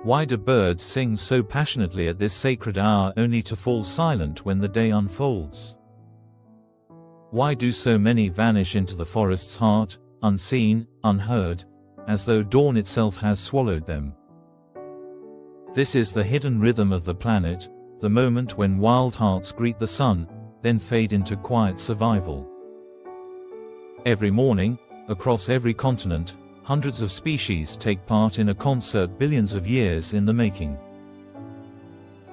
Why do birds sing so passionately at this sacred hour only to fall silent when the day unfolds? Why do so many vanish into the forest's heart, unseen, unheard, as though dawn itself has swallowed them? This is the hidden rhythm of the planet, the moment when wild hearts greet the sun, then fade into quiet survival. Every morning, across every continent, hundreds of species take part in a concert billions of years in the making.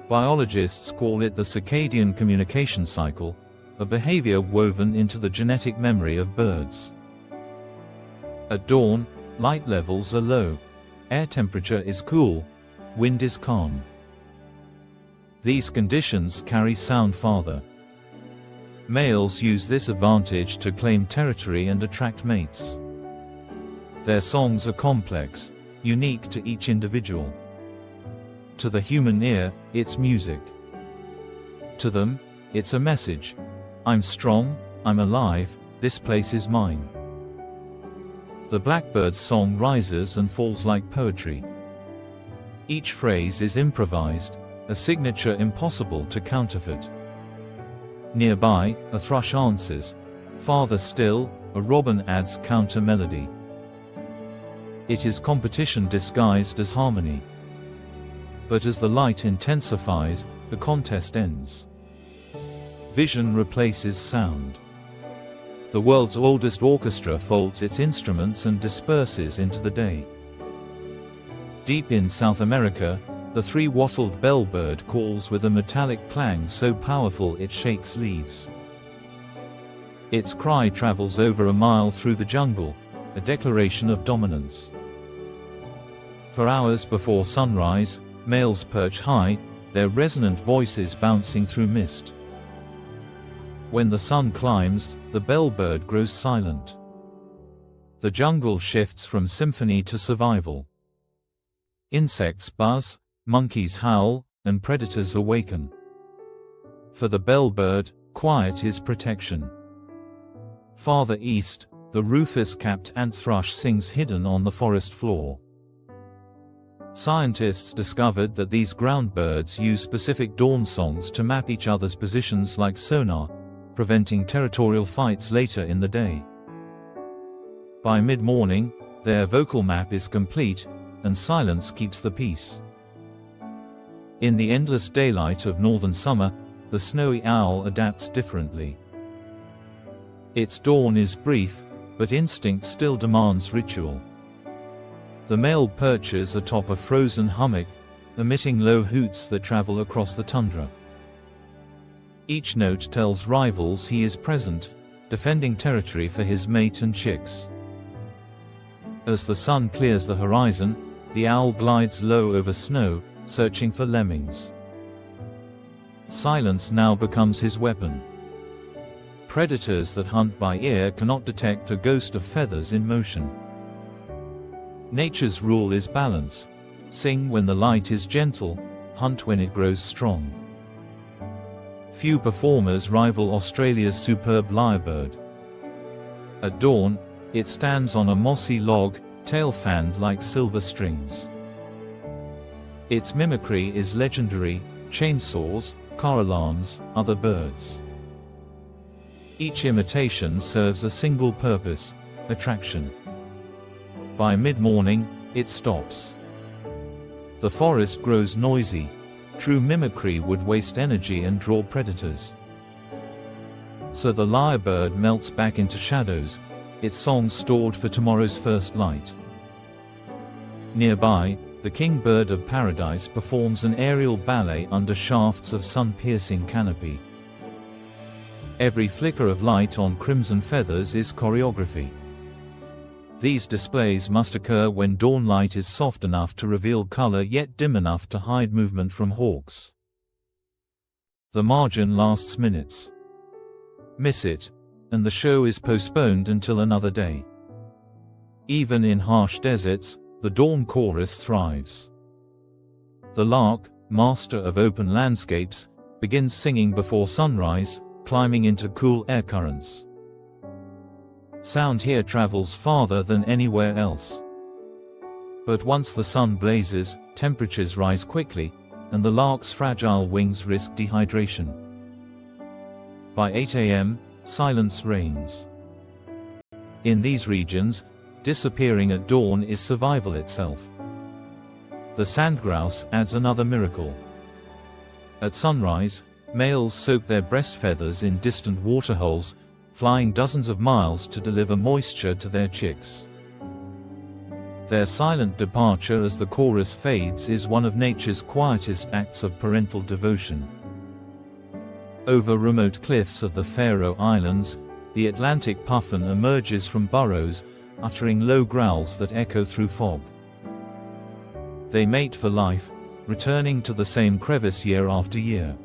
Biologists call it the circadian communication cycle, a behavior woven into the genetic memory of birds. At dawn, light levels are low, air temperature is cool, wind is calm. These conditions carry sound farther. Males use this advantage to claim territory and attract mates. Their songs are complex, unique to each individual. To the human ear, it's music. To them, it's a message. I'm strong, I'm alive, this place is mine. The blackbird's song rises and falls like poetry. Each phrase is improvised, a signature impossible to counterfeit. Nearby, a thrush answers. Farther still, a robin adds counter-melody. It is competition disguised as harmony. But as the light intensifies, the contest ends. Vision replaces sound. The world's oldest orchestra folds its instruments and disperses into the day. Deep in South America, the three-wattled bellbird calls with a metallic clang so powerful it shakes leaves. Its cry travels over a mile through the jungle, a declaration of dominance. For hours before sunrise, males perch high, their resonant voices bouncing through mist. When the sun climbs, the bellbird grows silent. The jungle shifts from symphony to survival. Insects buzz, monkeys howl, and predators awaken. For the bellbird, quiet is protection. Farther east, the rufous-capped ant thrush sings hidden on the forest floor. Scientists discovered that these ground birds use specific dawn songs to map each other's positions like sonar, preventing territorial fights later in the day. By mid-morning, their vocal map is complete, and silence keeps the peace. In the endless daylight of northern summer, the snowy owl adapts differently. Its dawn is brief, but instinct still demands ritual. The male perches atop a frozen hummock, emitting low hoots that travel across the tundra. Each note tells rivals he is present, defending territory for his mate and chicks. As the sun clears the horizon, the owl glides low over snow, searching for lemmings. Silence now becomes his weapon. Predators that hunt by ear cannot detect a ghost of feathers in motion. Nature's rule is balance. Sing when the light is gentle, hunt when it grows strong. Few performers rival Australia's superb lyrebird. At dawn, it stands on a mossy log, tail fanned like silver strings. Its mimicry is legendary: chainsaws, car alarms, other birds. Each imitation serves a single purpose: attraction. By mid-morning, it stops. The forest grows noisy. True mimicry would waste energy and draw predators. So the lyrebird melts back into shadows, its song stored for tomorrow's first light. Nearby, the kingbird of paradise performs an aerial ballet under shafts of sun-piercing canopy. Every flicker of light on crimson feathers is choreography. These displays must occur when dawn light is soft enough to reveal color yet dim enough to hide movement from hawks. The margin lasts minutes. Miss it, and the show is postponed until another day. Even in harsh deserts, the dawn chorus thrives. The lark, master of open landscapes, begins singing before sunrise, climbing into cool air currents. Sound here travels farther than anywhere else. But once the sun blazes, temperatures rise quickly, and the lark's fragile wings risk dehydration. By 8 a.m., silence reigns. In these regions, disappearing at dawn is survival itself. The sandgrouse adds another miracle. At sunrise, males soak their breast feathers in distant waterholes, flying dozens of miles to deliver moisture to their chicks. Their silent departure as the chorus fades is one of nature's quietest acts of parental devotion. Over remote cliffs of the Faroe Islands, the Atlantic puffin emerges from burrows, uttering low growls that echo through fog. They mate for life, returning to the same crevice year after year.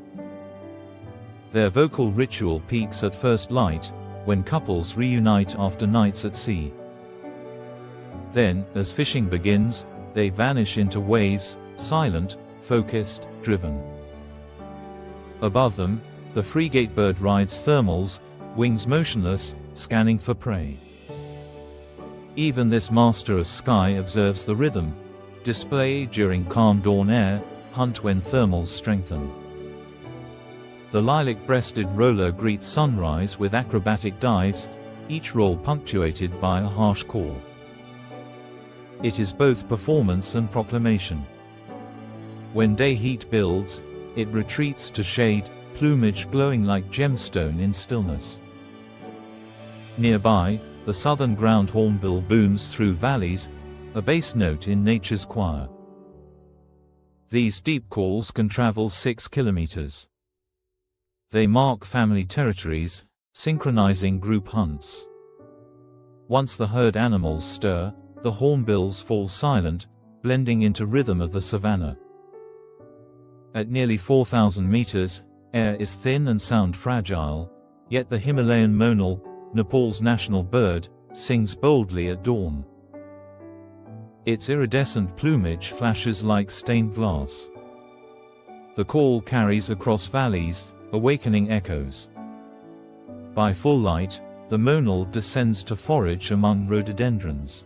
Their vocal ritual peaks at first light, when couples reunite after nights at sea. Then, as fishing begins, they vanish into waves, silent, focused, driven. Above them, the frigate bird rides thermals, wings motionless, scanning for prey. Even this master of sky observes the rhythm: display during calm dawn air, hunt when thermals strengthen. The lilac-breasted roller greets sunrise with acrobatic dives, each roll punctuated by a harsh call. It is both performance and proclamation. When day heat builds, it retreats to shade, plumage glowing like gemstone in stillness. Nearby, the southern ground hornbill booms through valleys, a bass note in nature's choir. These deep calls can travel 6 kilometers. They mark family territories, synchronizing group hunts. Once the herd animals stir, the hornbills fall silent, blending into rhythm of the savanna. At nearly 4,000 meters, air is thin and sound fragile, yet the Himalayan monal, Nepal's national bird, sings boldly at dawn. Its iridescent plumage flashes like stained glass. The call carries across valleys, awakening echoes. By full light, the monal descends to forage among rhododendrons.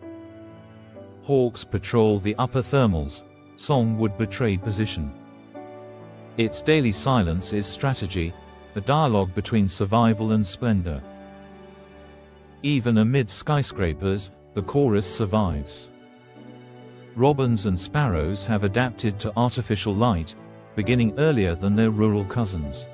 Hawks patrol the upper thermals, song would betray position. Its daily silence is strategy, a dialogue between survival and splendor. Even amid skyscrapers, the chorus survives. Robins and sparrows have adapted to artificial light, beginning earlier than their rural cousins.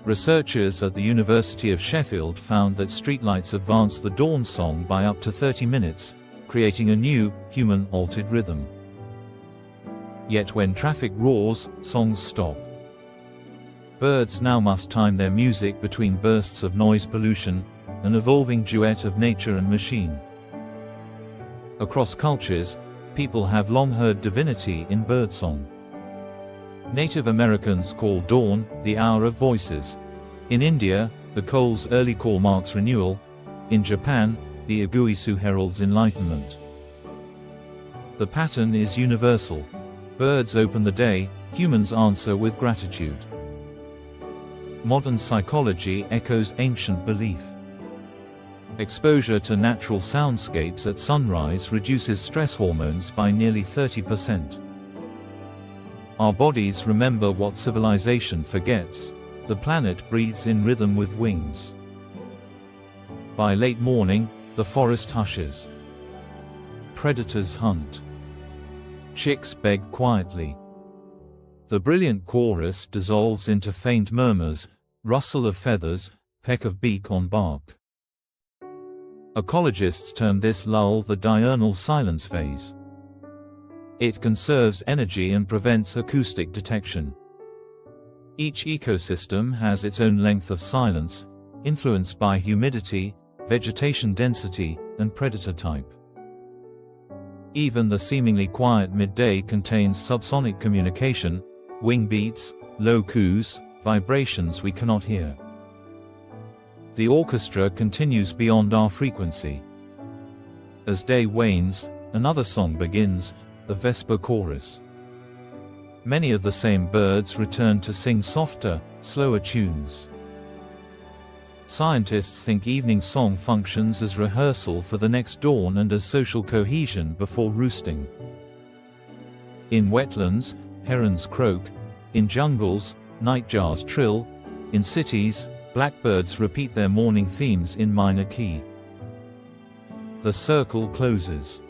Researchers at the University of Sheffield found that streetlights advance the dawn song by up to 30 minutes, creating a new, human-altered rhythm. Yet when traffic roars, songs stop. Birds now must time their music between bursts of noise pollution, an evolving duet of nature and machine. Across cultures, people have long heard divinity in birdsong. Native Americans call dawn the hour of voices. In India, the koel's early call marks renewal. In Japan, the iguisu heralds enlightenment. The pattern is universal. Birds open the day, humans answer with gratitude. Modern psychology echoes ancient belief. Exposure to natural soundscapes at sunrise reduces stress hormones by nearly 30%. Our bodies remember what civilization forgets: the planet breathes in rhythm with wings. By late morning, the forest hushes. Predators hunt. Chicks beg quietly. The brilliant chorus dissolves into faint murmurs, rustle of feathers, peck of beak on bark. Ecologists term this lull the diurnal silence phase. It conserves energy and prevents acoustic detection. Each ecosystem has its own length of silence, influenced by humidity, vegetation density, and predator type. Even the seemingly quiet midday contains subsonic communication, wing beats, low coos, vibrations we cannot hear. The orchestra continues beyond our frequency. As day wanes, another song begins, the Vesper chorus. Many of the same birds return to sing softer, slower tunes. Scientists think evening song functions as rehearsal for the next dawn and as social cohesion before roosting. In wetlands, herons croak. In jungles, nightjars trill. In cities, blackbirds repeat their morning themes in minor key. The circle closes.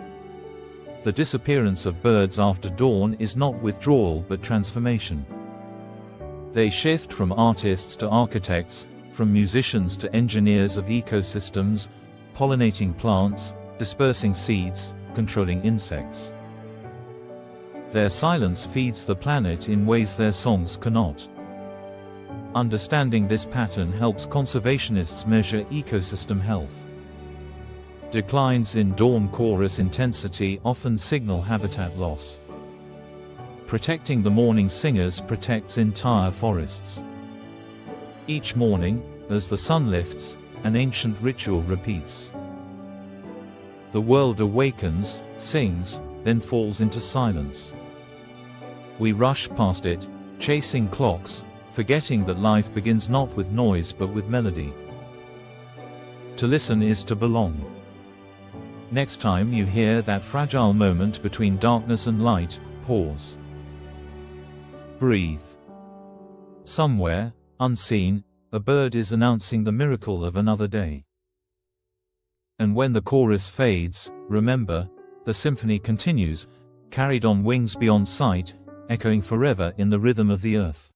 The disappearance of birds after dawn is not withdrawal but transformation. They shift from artists to architects, from musicians to engineers of ecosystems, pollinating plants, dispersing seeds, controlling insects. Their silence feeds the planet in ways their songs cannot. Understanding this pattern helps conservationists measure ecosystem health. Declines in dawn chorus intensity often signal habitat loss. Protecting the morning singers protects entire forests. Each morning, as the sun lifts, an ancient ritual repeats. The world awakens, sings, then falls into silence. We rush past it, chasing clocks, forgetting that life begins not with noise but with melody. To listen is to belong. Next time you hear that fragile moment between darkness and light, pause. Breathe. Somewhere, unseen, a bird is announcing the miracle of another day. And when the chorus fades, remember, the symphony continues, carried on wings beyond sight, echoing forever in the rhythm of the earth.